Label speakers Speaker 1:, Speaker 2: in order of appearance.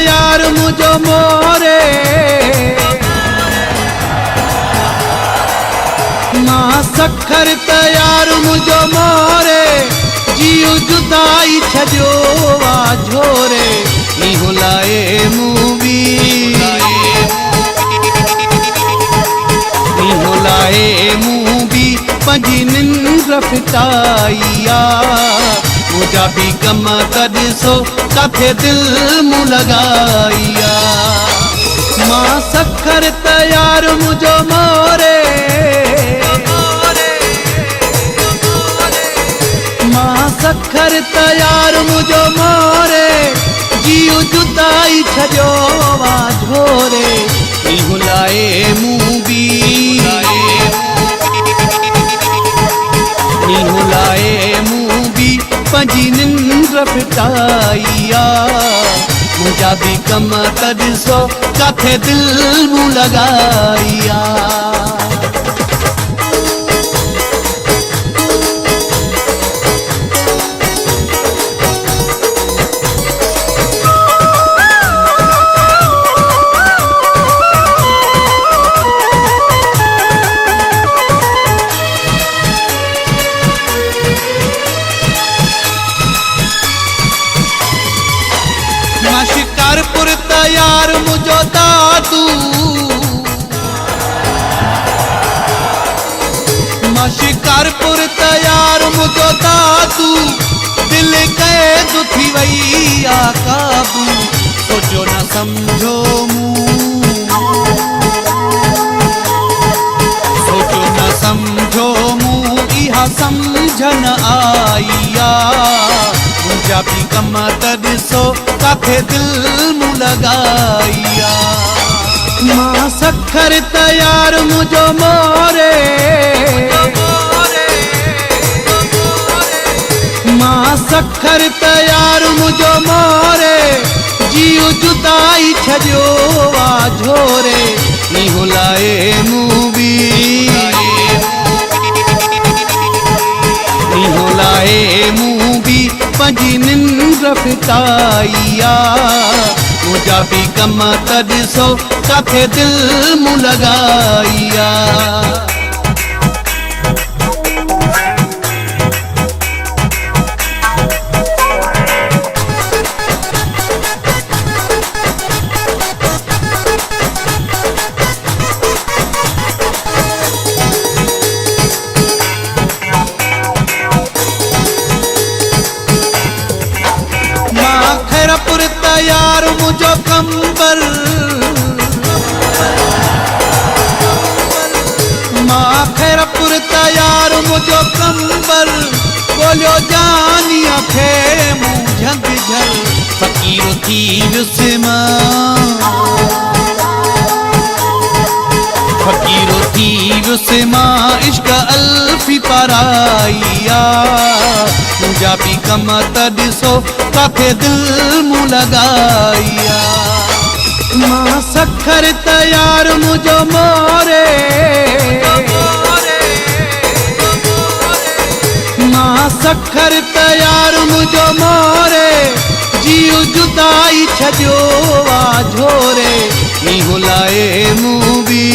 Speaker 1: तयार मुझो मोरे, मां सखर तयार मुझो मोरे, जियो जुदाई छजो आ झोरे, नी हुलाए मूवी नी हुलाए मूवी पंजी निंद्र फिटाइया, मुझा भी कम कॾिसो काथे दिल मूं लगाइया, मां सखर तयार मुझो मोरे, मां सखर तयार मुझो मोरे, जियो जुदाई छजो आ झोरे, नी हुलाए मूवी नी हुलाए मूवी पंजी निंद्र फिटाइया, मुझा भी कम कॾिसो काथे दिल मूं लगाइया। मां शिकारपुर तयार मुझो दादू, मां शिकारपुर तयार मुझो दादू, दिल कैद थी वई आ काबू, सोचो न समझो सोचो न समझो मूं इहा समझन आईया, मुझा भी कम कॾिसो काथे दिल मूं लगाइया, मां सखर तयार मुझो मोरे, मां सखर तयार मुझो मोरे, जियो जुदाई छजो आ झोरे, नी हुलाए मूवी नी हुलाए मूवी पंजी निंद्र फिटाइया, मुझा भी कम कॾिसो काथे दिल मूं लगाइया। खैरपुर तयार मुझो कंबल, मां खैरपुर तयार मुझो कंबल, बोलियो जानिया खे मूं झंग झल, फकीर थी वियुसि फकीर थी वियुसि मां इश्क अल्फी पाराइया, मुझा भी कम कॾिसो काथे दिल मूं लगाइया, मां सखर तयार मुझो मोरे, मां सखर तयार मुझो मोरे, जियो जुदाई छजो आ झोरे, नी हुलाए मूवी